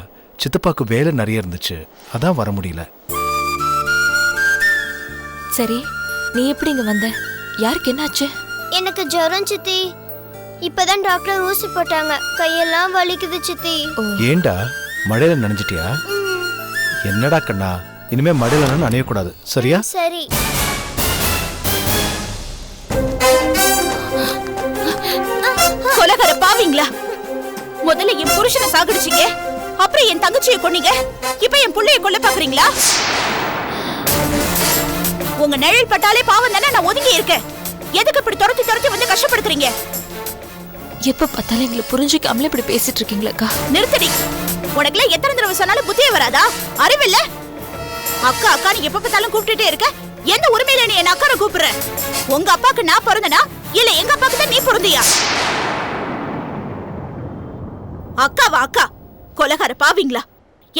சித்தப்பாக்கு வேலை நிறைய இருந்துச்சு, அதான் வர முடியல. சரி, நீ எப்படி இங்க வந்த? யாருக்கு என்னாச்சு? எனக்கு ஜுரம் சித்தி. இப்பதான் டாக்டர் ஊசி போட்டாங்க. கையெல்லாம் வலிக்குது சித்தி. ஏண்டா, மழையில நனைஞ்சிட்டியா? என்னடா கண்ணா, இனிமே மழையில நனையக்கூடாது, சரியா? சரி. கொலகார பாவீங்களா? முதல்ல என் புருஷனை சாகடிச்சீங்க, அப்புறம் என் தங்கச்சியை கொன்னீங்க, இப்ப என் புள்ளைய கொல்ல பாக்குறீங்களா? உங்க நிழல் பட்டாலே பாவம் தானே நான் ஒதுங்கி இருக்கேன். எதுக்கு இப்படி துரத்தி துரத்தி வந்து கஷ்டப்படுத்துறீங்க? எப்ப பார்த்தாலும் எங்களை புரிஞ்சுக்காமலே இப்படி பேசிட்டு இருக்கீங்களா? நிறுத்தடி. உனக்குலாம் எத்தனை தடவை சொன்னாலும் புத்தியே வராதா? அறிவில்ல? அக்கா அக்கா நீ எப்ப பார்த்தாலும் கூப்பிட்டுட்டே இருக்க. எந்த உரிமையில நீ என் அக்காரை கூப்பிடுற? உங்க அப்பாக்கு நான் பிறந்தனா இல்ல எங்க அப்பாக்கு தான் நீ பிறந்தியா? அக்காவா அக்கா? கொலகார பாவீங்களா?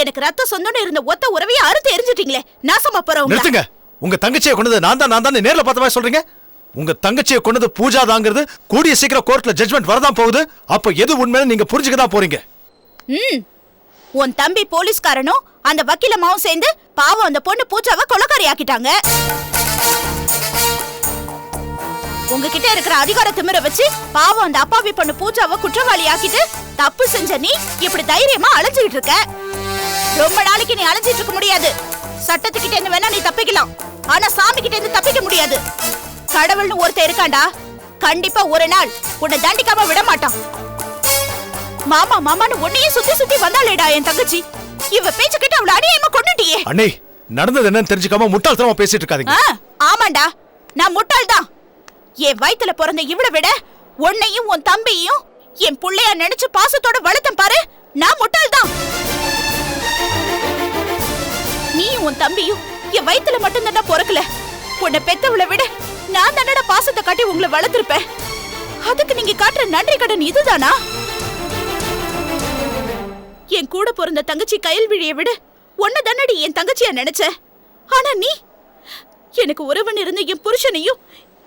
எனக்கு ரத்த சொந்தம்னு இருந்த ஒத்த உறவையே அறுத்து எரிஞ்சிட்டீங்களே, நாசமா போறவங்க. நிறுத்துங்க. உங்க தங்கச்சியை கொண்டது நான் தான் நேர்ல பார்த்த மாதிரி சொல்றீங்க. உங்க தங்கச்சியை கொண்டது பூஜா தாங்கிறது கூடிய சீக்கிரம் கோர்ட்ல ஜட்ஜ்மெண்ட் வரதான் போகுது. அப்ப எது உண்மைன்னு நீங்க புரிஞ்சுக்க தான் போறீங்க. உன் தம்பி போலீஸ்காரனும் அந்த வக்கீலமாவும் சேர்ந்து பாவம் அந்த பொண்ணு பூஜாவை கொலைக்காரி ஆக்கிட்டாங்க. உங்ககிட்ட இருக்கிற அதிகார திமிர வச்சு பாவம் அந்த அப்பாவி பொண்ணு பூஜாவை குற்றவாளி ஆக்கிட்டு தப்பு செஞ்ச நீ இப்படி தைரியமா அலைஞ்சுகிட்டு இருக்க. ரொம்ப நாளைக்கு நீ அலைஞ்சிட்டு இருக்க முடியாது. சட்டத்துக்கிட்ட இருந்து வேணா நீ தப்பிக்கலாம், ஆனா சாமி கிட்ட இருந்து தப்பிக்க முடியாது. கடவுள்னு ஒருத்தர் இருக்காண்டா, கண்டிப்பா ஒரு நாள் உன்னை தண்டிக்காம விட மாட்டான். மாமா மாமான்னு உன்னையே சுத்தி சுத்தி வந்தாளேடா என் தங்கச்சி. இவ பேச்சு கிட்ட அவளை அநியாயமா கொன்னுட்டியே. அண்ணே, நடந்தது என்னன்னு தெரிஞ்சுக்காம முட்டாள்தனமா பேசிட்டு இருக்காதீங்க. ஆமாண்டா, நான் முட்டாள் தான். என் வயித்துல பிறந்த இவளை விட உன்னையும் உன் தம்பியையும் என் புள்ளையா நினைச்சு பாசத்தோட வளர்த்தேன் பாரு, நான் முட்டாள் தான். நீயும் உன் தம்பியும் என் வயித்துல மட்டும் தானே பிறக்கல, உன்னை பெத்தவளை விட நான் தானடா பாசத்தை காட்டி உங்களை வளர்த்திருப்பேன். அதுக்கு நீங்க காட்டுற நன்றி கடன் இதுதானா? என் கூட பிறந்த தங்கச்சி கயல்விழிய விட உன்னை தானடி என் தங்கச்சியா நினைச்ச. ஆனா நீ எனக்கு உறவன் இருந்த என் புருஷனையும்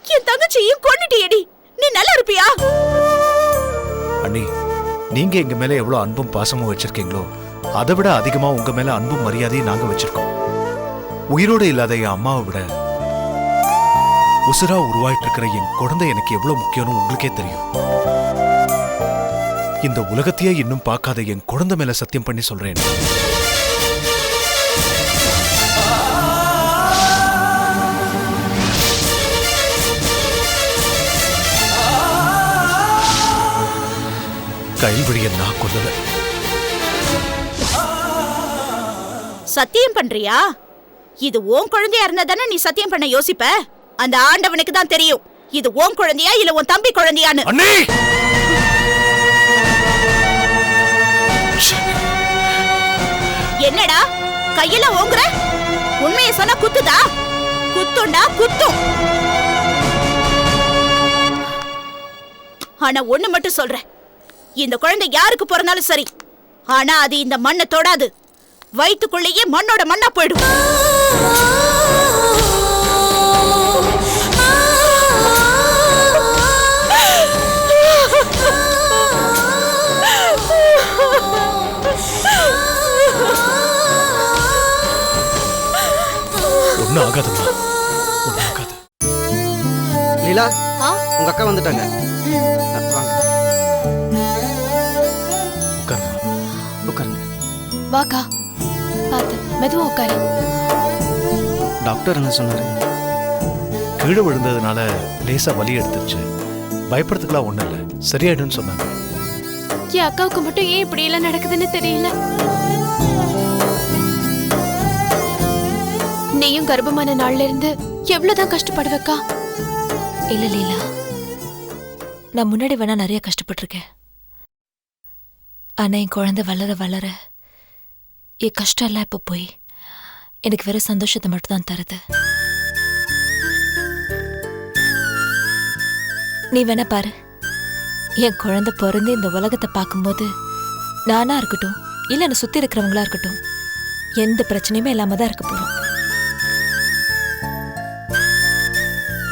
என் தங்கச்சியையும் கொன்னுட்டியடி. நீ நல்லா இருப்பியா? அண்ணி, நீங்க எங்க மேல எவ்வளவு அன்பும் பாசமும் வச்சிருக்கீங்களோ அதை விட அதிகமா உங்க மேல அன்பும் மரியாதையும் நாங்க வச்சிருக்கோம். உயிரோடு இல்லாத என் அம்மாவை விட உசுரா உருவாயிட்டு இருக்கிற என் குழந்தை எனக்கு எவ்வளவு முக்கியம்னு உங்களுக்கே தெரியும். இந்த உலகத்தையே இன்னும் பார்க்காத என் குழந்தை மேல சத்தியம் பண்ணி சொல்றேன். கைவிழிய நான் கொல்லல. சத்தியம் பண்றியா? இது உன் குழந்தையா இருந்தா தானே நீ சத்தியம் பண்ண யோசிப்ப. அந்த ஆண்டவனுக்கு தான் தெரியும் இது உன் குழந்தையா இல்ல உன் தம்பி குழந்தையான்னு. என்னடா கையில ஓங்குற? உண்மையை சொன்னா குத்துதா? குத்துண்டா குத்தும். ஆனா ஒண்ணு மட்டும் சொல்றேன், இந்த குழந்தை யாருக்கு பிறந்தாலும் சரி, ஆனா அது இந்த மண்ணை தொடாது. வயிற்றுக்குள்ளேயே மண்ணோட மண்ணா போயிடும். ஒன்னும் ஆகாதுமா, ஒன்னும் ஆகாது. லீலா, உங்க அக்கா வந்துட்டாங்க. உட்காருங்க. வாக்கா, பார்த்து மெதுவா உட்காரு. டாக்டர் என்ன சொன்னாரு? கீழே விழுந்ததுனால லேசா வலி எடுத்துருச்சு. பயப்படுறதுக்குலாம் ஒண்ணும் இல்லை, சரியாயிடும்னு சொன்னாங்க. என் அக்காவுக்கு மட்டும் ஏன் இப்படி எல்லாம் நடக்குதுன்னு தெரியல. நீயும் கர்ப்பமான நாள்ல இருந்து எவ்வளவுதான் கஷ்டப்படுவக்கா? இல்ல லீலா, நான் முன்னாடி வேணா நிறைய கஷ்டப்பட்டிருக்கேன். ஆனா என் குழந்தை வளர வளர என் கஷ்டம் எல்லாம் இப்ப போய் எனக்கு வேற சந்தோஷத்தை மட்டும் தான் தருது. நீ வேணா பாரு, என் குழந்தை பிறந்து இந்த உலகத்தை பார்க்கும்போது நானா இருக்கட்டும் இல்ல என்னை சுத்தி இருக்கிறவங்களா இருக்கட்டும் எந்த பிரச்சனையுமே இல்லாம தான் இருக்க போறோம்.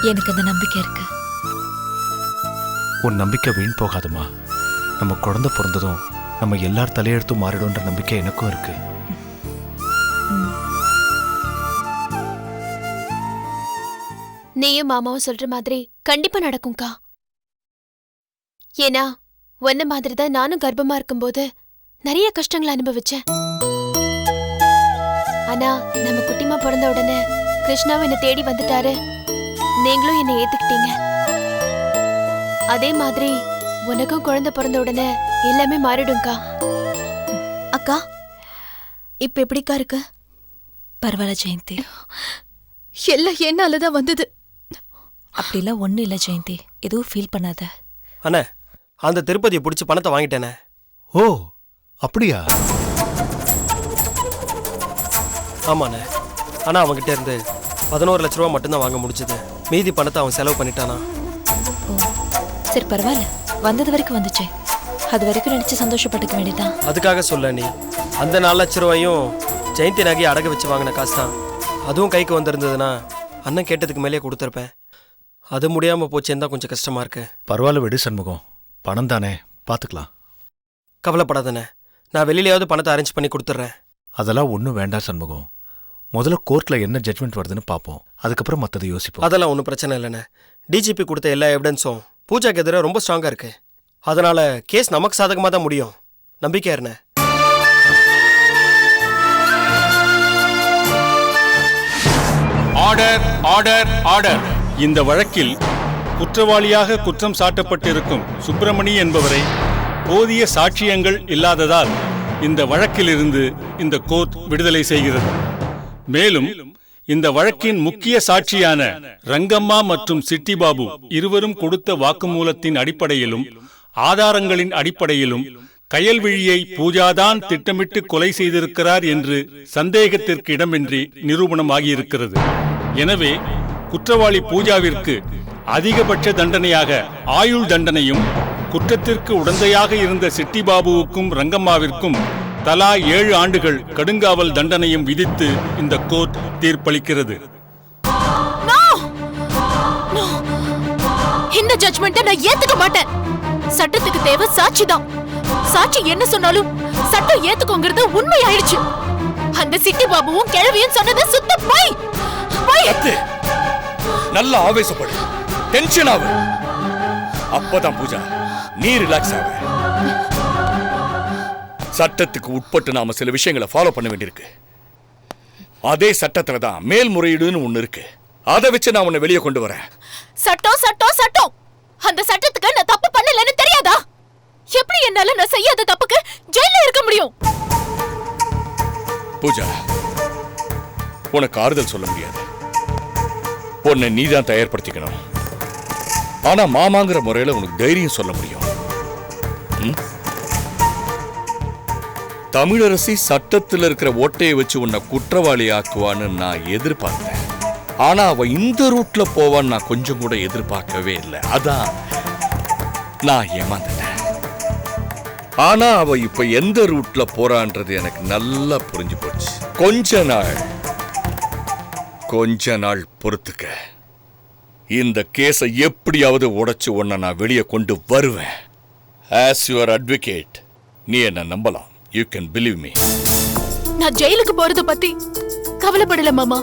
எனக்கு அந்த நம்பிக்கை இருக்கு. உன் நம்பிக்கை வீண் போகாதுமா. நம்ம குழந்தை பிறந்ததும் நம்ம எல்லார் தலையெழுத்தும் மாறிடும்ன்ற நம்பிக்கை எனக்கும் இருக்கு. நீயும் மாமாவும் சொல்ற மாதிரி கண்டிப்பா நடக்கும்க்கா. ஏன்னா ஒன்ன மாதிரிதான் நானும் கர்ப்பமா இருக்கும்போது நிறைய கஷ்டங்களை அனுபவிச்சேன். ஆனா நம்ம குட்டிமா பிறந்த உடனே கிருஷ்ணாவும் என்னை தேடி வந்துட்டாரு. நீங்களும் என்னை ஏத்துக்கிட்டீங்க. அதே மாதிரி உனக்கும் குழந்தை பிறந்த உடனே எல்லாமே மாறிடும்க்கா. அக்கா இப்ப எப்படிக்கா இருக்கு? பரவாயில்ல ஜெயந்தி, எல்லாம் என்னாலதான் வந்தது. அப்படிலாம் ஒன்றும் இல்லை ஜெயந்தி, எதுவும் ஃபீல் பண்ணாத. அண்ணே, அந்த திருப்பதியை பிடிச்சி பணத்தை வாங்கிட்டேனே. ஓ அப்படியா? ஆமாண்ணே. ஆனால் அவங்ககிட்ட இருந்து 11 லட்ச ரூபா மட்டும்தான் வாங்க முடிஞ்சது. மீதி பணத்தை அவன் செலவு பண்ணிட்டானா. ஓ சரி பரவாயில்ல, வந்தது வரைக்கும் வந்துச்சே, அது வரைக்கும் நினைச்சு சந்தோஷப்பட்டுக்க வேண்டியதான். அதுக்காக சொல்ல நீ அந்த 4 லட்ச ரூபாயும் ஜெயந்தி நகையை அடகு வச்சு வாங்கின காசு தான். அதுவும் கைக்கு வந்திருந்ததுன்னா அண்ணன் கேட்டதுக்கு மேலே கொடுத்துருப்பேன். அது முடியாமல் போச்சேன்னு தான் கொஞ்சம் கஷ்டமா இருக்கு. பரவாயில்ல விடு சண்முகம், பணம் தானே, பார்த்துக்கலாம். கவலைப்படாதண்ணே, நான் வெளியிலையாவது பணத்தை அரேஞ்ச் பண்ணி கொடுத்துட்றேன். அதெல்லாம் ஒன்றும் வேண்டாம் சண்முகம். முதல்ல கோர்ட்டில் என்ன ஜட்மெண்ட் வருதுன்னு பார்ப்போம், அதுக்கப்புறம் மற்றதை யோசிப்போம். அதெல்லாம் ஒன்றும் பிரச்சனை இல்லைண்ணே. டிஜிபி கொடுத்த எல்லா எவிடன்ஸும் பூஜாக்கு எதிராக ரொம்ப ஸ்ட்ராங்காக இருக்கு. அதனால கேஸ் நமக்கு சாதகமாக தான் முடியும். நம்பிக்கை இருண்ணே. Order order order. இந்த வழக்கில் குற்றவாளியாக குற்றம் சாட்டப்பட்டிருக்கும் சுப்பிரமணி என்பவரை போதிய சாட்சியங்கள் இல்லாததால் இந்த வழக்கிலிருந்து இந்த கோர்ட் விடுதலை செய்கிறது. மேலும் இந்த வழக்கின் முக்கிய சாட்சியான ரங்கம்மா மற்றும் சிட்டிபாபு இருவரும் கொடுத்த வாக்குமூலத்தின் அடிப்படையிலும் ஆதாரங்களின் அடிப்படையிலும் கயல்விழியை பூஜாதான் திட்டமிட்டு கொலை செய்திருக்கிறார் என்று சந்தேகத்திற்கு இடமின்றி நிரூபணமாகியிருக்கிறது. எனவே குற்றவாளி பூஜாவிற்கு அதிகபட்ச தண்டனையாக ஆயுள் தண்டனையும், குற்றத்திற்கு உடந்தையாக இருந்த சிட்டிபாபுவுக்கும் ரங்கம்மாவிற்கும் தலா 7 ஆண்டுகள் கடுங்காவல் தண்டனையும் விதித்து இந்த கோர்ட் தீர்ப்பளிக்கிறது. இந்த ஜட்ஜ்மெண்ட்டை நான் ஏத்துக்க மாட்டேன். சட்டத்துக்கு தேவை சாட்சிதான். சாட்சி என்ன சொன்னாலும் சட்டம் ஏத்துக்கோங்கிறது உண்மை ஆயிடுச்சு. அந்த சிட்டி பாபுவும் கிழவியும் சொன்னது சுத்த போய். நல்ல ஆவேசப்படு, டென்ஷன் ஆகு. அப்பதான் பூஜா நீ ரிலாக்ஸ் ஆக. சட்டத்துக்கு உட்பட்டு நாம சில விஷயங்களை ஃபாலோ பண்ண வேண்டியிருக்கு. அதே சட்டத்துல தான் மேல்முறையீடுன்னு ஒண்ணு இருக்கு. அதை வச்சு நான் உன்னை வெளியே கொண்டு வரேன். சட்டம் சட்டம் சட்டம். அந்த சட்டத்துக்கு நான் தப்பு பண்ணலன்னு தெரியாதா? எப்படி என்னால நான் செய்யாத தப்புக்கு ஜெயில இருக்க முடியும்? பூஜா, உனக்கு ஆறுதல் சொல்ல முடியாது. உன்னை நீதான் தயார்படுத்திக்கணும். ஆனா மாமாங்கிற முறையில உனக்கு தைரியம் சொல்ல முடியும். தமிழரசி சட்டத்தில் இருக்கிற ஓட்டையை வச்சு உன்னை குற்றவாளி ஆக்குவான்னு நான் எதிர்பார்த்தேன். ஆனா அவ இந்த ரூட்ல போவான்னு நான் கொஞ்சம் கூட எதிர்பார்க்கவே இல்லை. அதான் நான் ஏமாந்துட்டேன். ஆனா அவ இப்ப எந்த ரூட்ல போறான்றது எனக்கு நல்லா புரிஞ்சு போச்சு. கொஞ்ச நாள் பொறுத்துக்க. இந்த கேஸை எப்படியாவது உடைச்சு உன்னை நான் வெளியே கொண்டு வருவேன். ஆஸ் யுவர் அட்வொகேட் நீ என்ன நம்பலாம். You can believe me. நான் ஜெயிலுக்கு போறத பத்தி கவலைப்படல மாமா.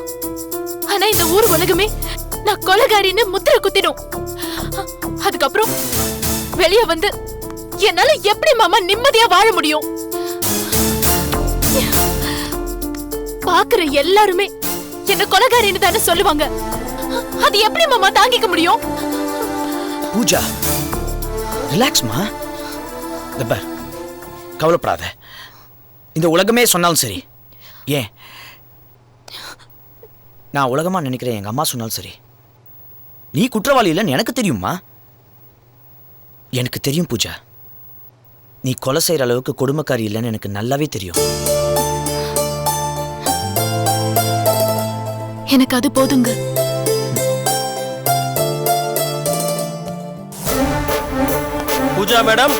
ஆனா இந்த ஊர் உலகமே நான் கொலைகாரின்னு முத்திரை குத்திடும். அதுக்கப்புறம் வெளியே வந்து என்னால எப்படி மாமா நிம்மதியா வாழ முடியும்? பாக்குற எல்லாருமே என்ன கொலைகாரின்னு தானே சொல்லுவாங்க. அது எப்படி மாமா தாங்கிக்க முடியும்? பூஜா ரிலாக்ஸ்மா. தப்பர் கவலைப்படாத. இந்த உலகமே சொன்னாலும் சரி, ஏன் நான் உலகமா நினைக்கிறேன் எங்க அம்மா சொன்னாலும் சரி, நீ குற்றவாளி இல்லைன்னு எனக்கு தெரியுமா? எனக்கு தெரியும் பூஜா, நீ கொலை செய்யற அளவுக்கு கொடுமைக்காரி இல்லைன்னு எனக்கு நல்லாவே தெரியும். எனக்கு அது போதுங்க. பூஜா மேடம்,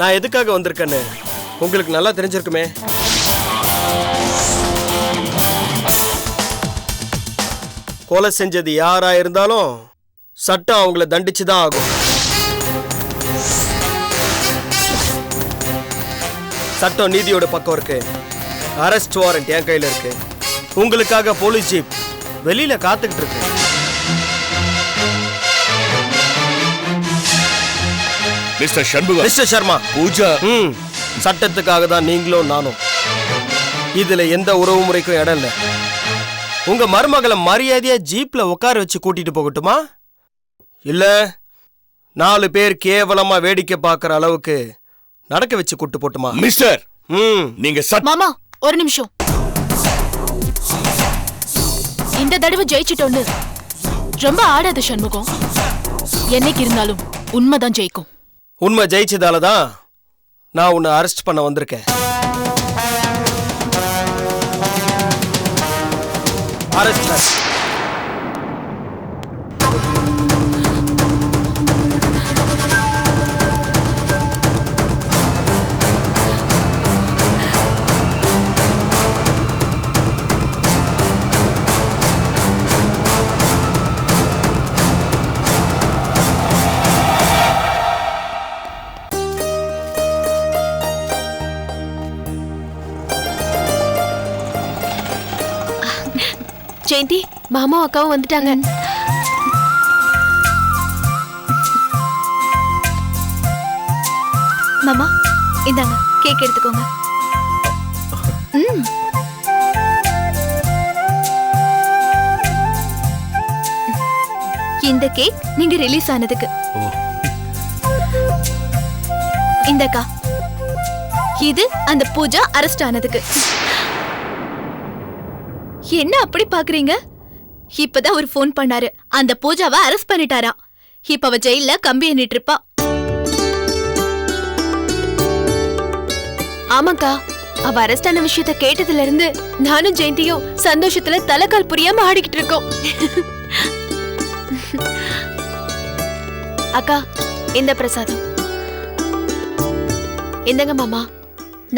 நான் எதுக்காக வந்திருக்கேன்னு உங்களுக்கு நல்லா தெரிஞ்சிருக்குமே. கொலை செஞ்சது யாரா இருந்தாலும் சட்டம் அவங்கள தண்டிச்சு தான் ஆகும். சட்டம் நீதியோட பக்கம் இருக்கு. அரெஸ்ட் வாரண்ட் என் கையில இருக்கு. உங்களுக்காக போலீஸ் ஜீப் வெளியில காத்துக்கிட்டு இருக்கு. மிஸ்டர் சண்முகம், மிஸ்டர் சர்மா, பூஜா சட்டத்துக்காக தான் நீங்களும் நானும். இதுல எந்த உறவு முறைக்கும் இடம் இல்லை. உங்க மருமகளை மரியாதையா ஜீப்ல உட்கார வச்சு கூட்டிட்டு போகட்டுமா, இல்ல 4 பேர் கேவலமா வேடிக்கை பார்க்கற அளவுக்கு நடக்க வச்சு கூட்டு போட்டுமா? மிஸ்டர், நீங்க மாமா ஒரு நிமிஷம். இந்த தடவை ஜெயிச்சிட்டோன்னு ரொம்ப ஆடாத சண்முகம். என்னைக்கு இருந்தாலும் உண்மைதான் ஜெயிக்கும். உண்மை ஜெயிச்சதால தான் நான் உன்னை அரெஸ்ட் பண்ண வந்திருக்கேன். அரெஸ்ட். ஜெயந்தி, மாமா அக்காவும் வந்துட்டாங்க. மாமா இந்தாங்க கேக் எடுத்துக்கோங்க. இந்த கேக் நீங்க ரிலீஸ் ஆனதுக்கு. இந்தக்கா இது அந்த பூஜா அரெஸ்ட் ஆனதுக்கு. என்ன அப்படி பாக்குறீங்க? இப்பதான் ஒரு போன் பண்ணாரு. அந்த பூஜாவை அரெஸ்ட் பண்ணிட்டாராம். இப்ப அவ ஜெயில கம்பி எண்ணிட்டு இருப்பா. ஆமாக்கா, அவ அரெஸ்ட் ஆன விஷயத்த கேட்டதுல இருந்து நானும் ஜெயந்தியும் சந்தோஷத்துல தலைக்கால் புரியாம ஆடிக்கிட்டு இருக்கோம். அக்கா இந்த பிரசாதம் இந்தங்க மாமா.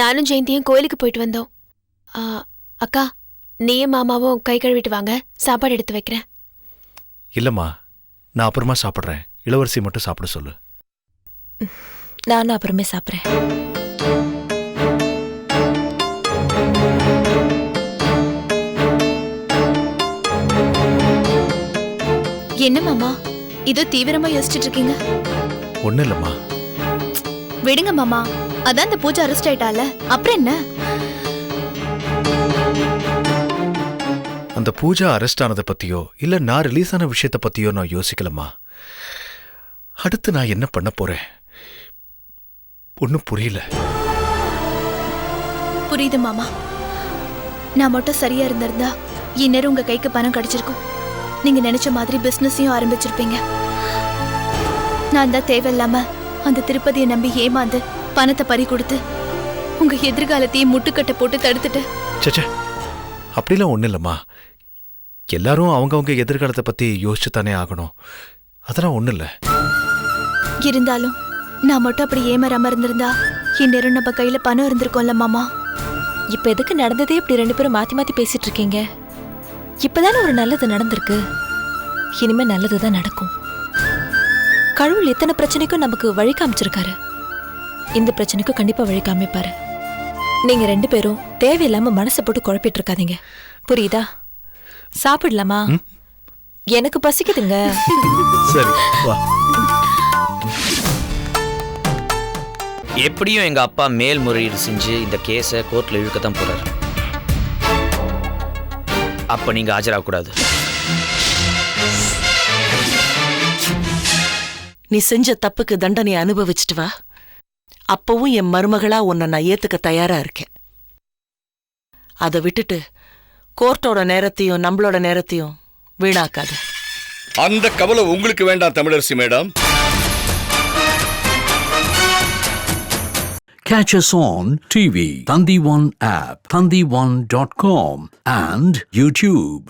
நானும் ஜெயந்தியும் கோயிலுக்கு போயிட்டு வந்தோம். அக்கா நீயும் மாமாவும் கை கழுவிட்டு வாங்க, சாப்பாடு எடுத்து வைக்கிறேன். இல்லம்மா, நான் அப்புறமா சாப்பிட்றேன். இளவரசி மட்டும் சாப்பிட சொல்லு. நானும் அப்புறமே சாப்பிட்றேன். என்ன மாமா இதோ தீவிரமா யோசிச்சுட்டு இருக்கீங்க? ஒன்னும் இல்லம்மா. விடுங்க மாமா, அதான் இந்த பூஜா அரெஸ்ட் ஆயிட்டால, அப்புறம் என்ன? அந்த பூஜா அரெஸ்ட் ஆனதை பத்தியோ இல்ல நான் ரிலீஸ் ஆன விஷயத்தை பத்தியோ நான் யோசிக்கலம்மா. அடுத்து நான் என்ன பண்ண போறேன் ஒன்னும் புரியல. புரியுது மாமா. நான் மட்டும் சரியா இருந்திருந்தா இந்நேரம் உங்க கைக்கு பணம் கிடைச்சிருக்கும். நீங்க நினைச்ச மாதிரி பிசினஸையும் ஆரம்பிச்சிருப்பீங்க. நான் தான் தேவையில்லாம அந்த திருப்பதியை நம்பி ஏமாந்து பணத்தை பறி கொடுத்து உங்க எதிர்காலத்தையும் முட்டுக்கட்டை போட்டு தடுத்துட்டு. சச்சா, அப்படிலாம் ஒன்றும் இல்லைம்மா. எல்லாரும் அவங்கவுங்க எதிர்காலத்தை பற்றி யோசிச்சு தானே ஆகணும். அதெல்லாம் ஒன்றும் இல்லை. இருந்தாலும் நான் மட்டும் அப்படி ஏமாறாம இருந்திருந்தா இந்நேரம் நம்ம கையில பணம் இருந்திருக்கோம்ல மாமா. இப்ப எதுக்கு நடந்ததே இப்படி 2 பேரும் மாத்தி மாத்தி பேசிட்டு இருக்கீங்க? இப்பதானே ஒரு நல்லது நடந்திருக்கு. இனிமே நல்லதுதான் நடக்கும். கடவுள் எத்தனை பிரச்சனைக்கும் நமக்கு வழி காமிச்சிருக்காரு. இந்த பிரச்சனைக்கும் கண்டிப்பா வழி காமிப்பாரு. நீங்க 2 பேரும் தேவையில்லாம மனசை போட்டு குழப்பிட்டு இருக்காதீங்க, புரியுதா? சாப்பிடலாமா? எனக்கு பசிக்குதுங்க. சரி வா. எப்படியும் எங்க அப்பா மேல்முறையீடு செஞ்சு இந்த கேஸை கோர்ட்ல இழுக்கத்தான் போறாரு. அப்ப நீங்க ஆஜராகக்கூடாது. நீ செஞ்ச தப்புக்கு தண்டனை அனுபவிச்சுட்டு வா. அப்பவும் என் மருமகளா உன்னை நான் ஏத்துக்க தயாரா இருக்கேன். அதை விட்டுட்டு கோர்ட்டோட நேரத்தையும் நம்மளோட நேரத்தையும் வீணாக்காது. அந்த கவலை உங்களுக்கு வேண்டாம் Tamilarasi madam. Catch us on TV, Thandivan app, thandivan.com and YouTube.